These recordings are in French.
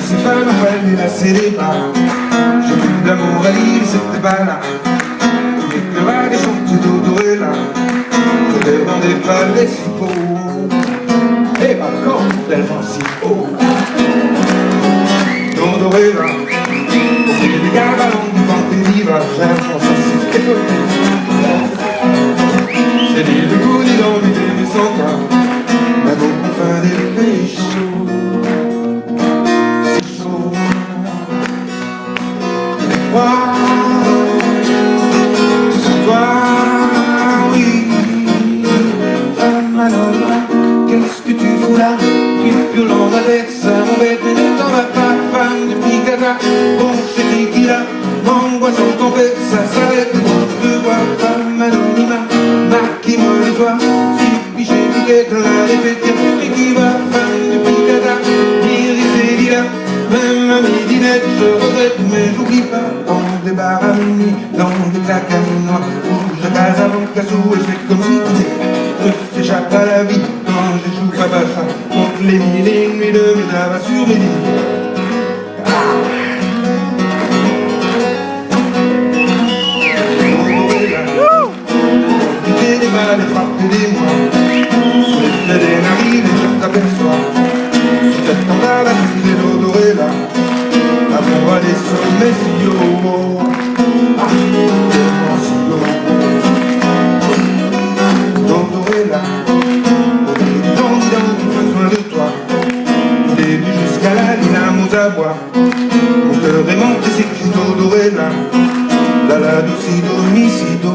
ces femmes fallait lasser les bras. J'ai plus d'amour à l'île, c'était pas là. Les pleurades et chantaient d'Odorella. Je ne demandais pas les si beaux. Et ma corde tellement si haut. D'Odorella. Au milieu des gabalons du vent des vivages, j'ai un français si peu. C'est l'île de goût, dis donc, l'idée du centre. Mais bon, confin des pays chauds. C'est chaud. C'est froid. C'est toi, oui. Femme à l'homme, qu'est-ce que tu fous là? Tu pures dans ma tête, ça m'embête, mais ne t'en vas pas, femme de Picata. Bon, c'est qui là? Angoisse en tempête, ça s'arrête. Je te vois, femme anonymat. Marquez-moi le doigt, si j'ai piquette, la répète, mais qui va, femme de Picata, iris et lilas, même à midinette, je regrette, mais j'oublie pas, dans des bars à minuit, dans des claques à nuit noire, rouge à Casablanca, sous et je fais comme si je t'échappe à la vie, quand j'échoue pas bacha, contre les mille et une nuits de mes tabacs sur mes lits. Les frappes des mois, sous l'effet des narines, je t'aperçois. Sous cette tendale, la fusée d'Odorella, l'amour à des sommets si hauts. Ah, tellement si hauts. D'Odorella, au-delà du besoin de toi. Du début jusqu'à la ligne, un mot à boire. Mon cœur est monté, c'est que d'Odorella, la douce domicido.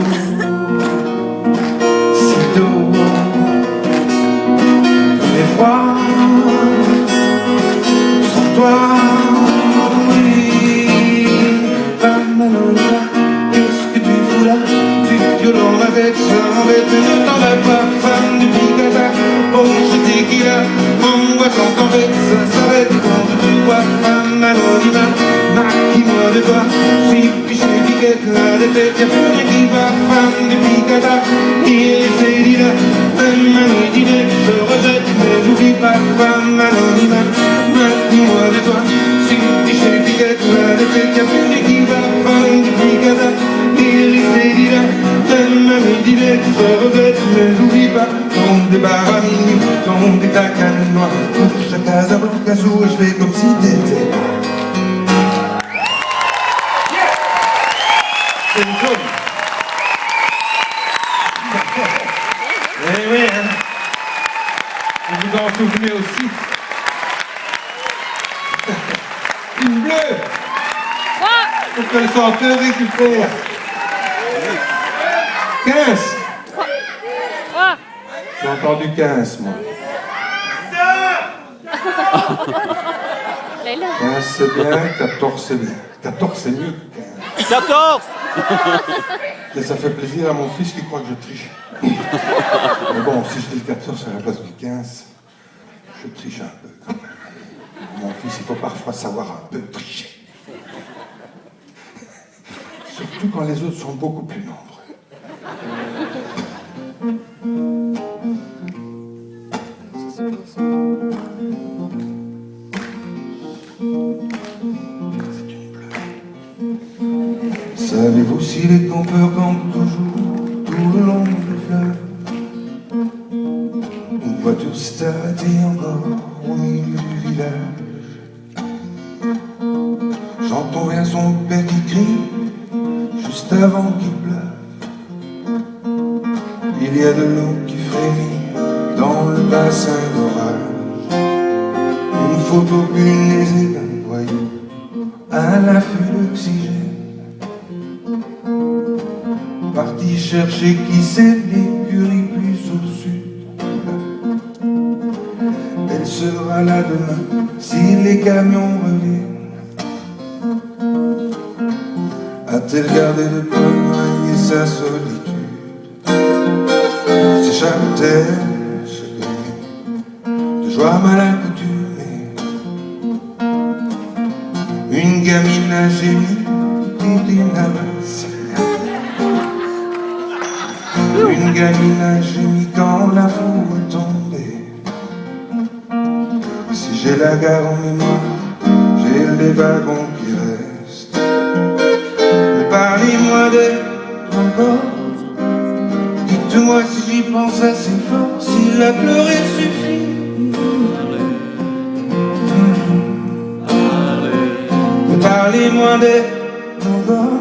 Mais froid, sans toi, oui. Femme anonyme, qu'est-ce que tu fous là? Tu violentes avec ça, m'embête, mais ne t'en vas pas, femme de Picata. Bon, j'étais qui là? Angoisse en tempête, ça s'arrête quand je te vois, femme anonyme. Marquis-moi de toi, si j'ai piquette, la défaite, y'a plus rien qui va, femme de Picata. Iris et lilas, même à midinette, je regrette, mais j'oublie pas, femme anonyme. Marquis-moi de toi, si j'ai piquette, la défaite, y'a plus rien qui va, femme de Picata. Iris et lilas, même à midinette, je regrette, mais j'oublie pas, dans des bars à minuit, dans des claques à nuit noire, couche à Casablanca, sous et je fais comme si t'étais là. C'est une chose. Eh oui, hein. Vous vous en souvenez aussi. Une bleue. Pour que le chanteur récupère. 15. J'ai entendu 15, moi. 15 c'est bien, 14 c'est bien. 14 c'est mieux que 15. 14. Et ça fait plaisir à mon fils qui croit que je triche. Mais bon, si je dis 14 à la place du 15, je triche un peu quand même. Mon fils, il faut parfois savoir un peu tricher. Surtout quand les autres sont beaucoup plus nombreux. Savez-vous si les campeurs campent toujours tout le long du fleuve? Une voiture s'est arrêtée encore au milieu du village. J'entends bien son père qui crie juste avant qu'il pleuve. Il y a de l'eau qui frémit dans le bassin d'orage. Une photo punaisée d'un voyou à l'affût d'oxygène. Parti chercher qui sait l'écurie plus au sud. Elle sera là demain si les camions reviennent. A-t-elle gardé de quoi manier sa solitude? S'échappe-t-elle chaque nuit de joie mal accoutumée? Une gamine a gémi, toute une amasse. Une gamine a gémi quand la foudre est tombée. Si j'ai la gare en mémoire, les wagons qui restent. Mais parlez-moi d'elle encore. Dites-moi si j'y pense assez fort, si la pleurer suffit. Mais parlez-moi d'elle encore.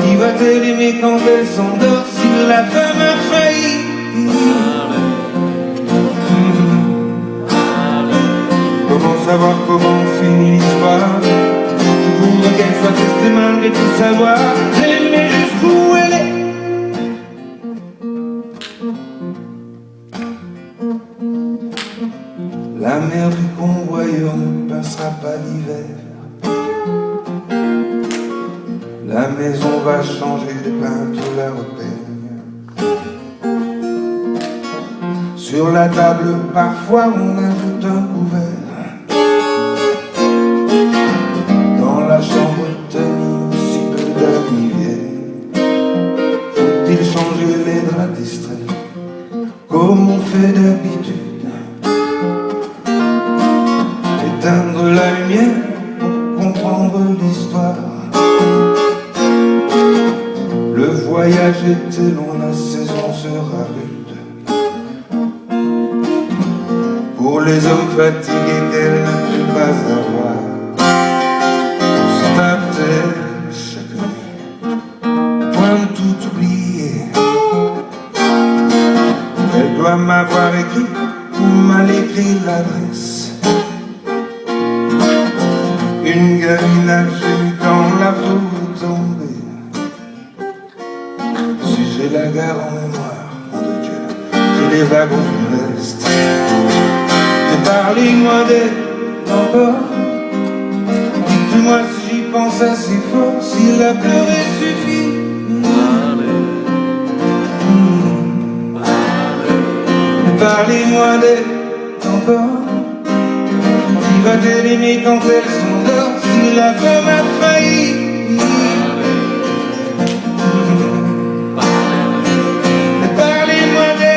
Qui va-t-elle aimer quand elle s'endort, si la femme a failli? Comment savoir comment finit l'histoire? Je voudrais qu'elle soit testée malgré tout savoir. L'aimer jusqu'où elle est. La mer du convoyeur ne passera pas l'hiver. La maison va changer, les peintures la repeignent. Sur la table, parfois, on ajoute un couvert. Dans la chambre tenue, si peu d'amis viennent. Faut-il changer les draps distraits, comme on fait d'habitude? Éteindre la lumière pour comprendre l'histoire. Le voyage était long, la saison sera rude. Pour les hommes fatigués qu'elle ne peut pas avoir, sont à terre chaque nuit, point de tout oublier. Elle doit m'avoir écrit ou mal écrit l'adresse. Une gamine a gémi quand la foule tombée. Si j'ai la gare en mémoire, mon Dieu, j'ai les wagons qui restent. Mais parlez-moi d'elle encore. Dites-moi si j'y pense assez fort, si la pleurer suffit. Mais parlez-moi d'elle encore. Qui va-t-elle aimer quand elle s'endort, si la femme a failli? Parlez-moi d'elle.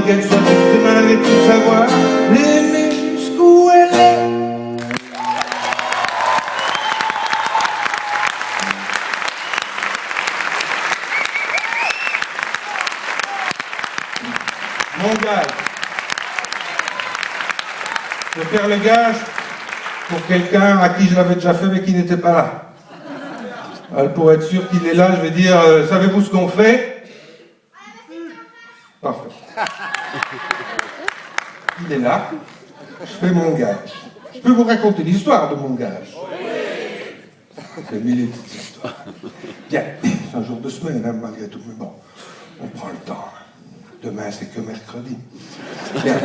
Qu'elle soit juste malgré tout savoir, l'aimer jusqu'où elle est. Mon gage. Je vais faire le gage pour quelqu'un à qui je l'avais déjà fait mais qui n'était pas là. Alors, pour être sûr qu'il est là, je vais dire, savez-vous ce qu'on fait? Parfait. Il est là, je fais mon gage. Je peux vous raconter l'histoire de mon gage. C'est mille et petites histoires. Bien, c'est un jour de semaine, hein, malgré tout, mais bon, on prend le temps. Demain, c'est que mercredi. Bien.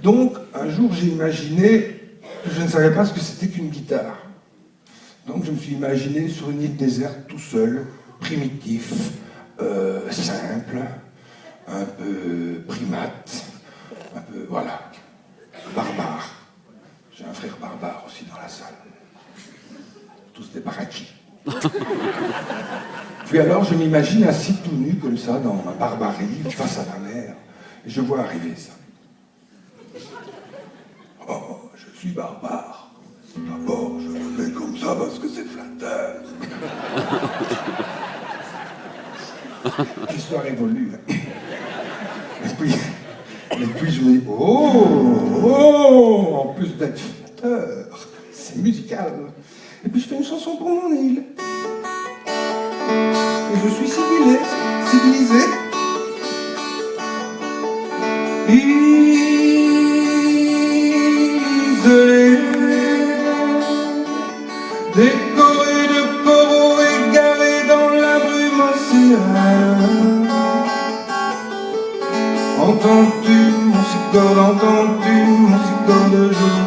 Donc, un jour, j'ai imaginé que je ne savais pas ce que c'était qu'une guitare. Donc, je me suis imaginé sur une île déserte, tout seul, primitif, simple, un peu primate, un peu, voilà, barbare. J'ai un frère barbare aussi dans la salle. Tous des baraki. Puis alors, je m'imagine assis tout nu, comme ça, dans ma barbarie, face à la mer, et je vois arriver ça. Oh, je suis barbare. D'abord, je me mets comme ça parce que c'est flatteur. L'histoire évolue. Et puis je me dis, oh, en plus d'être flatteur, c'est musical. Et puis je fais une chanson pour mon île. Et je suis civilisé. Isolé, décoré de coraux égarés dans la brume océane. Entends-tu mon cicorde, entends-tu mon cicorde jouer?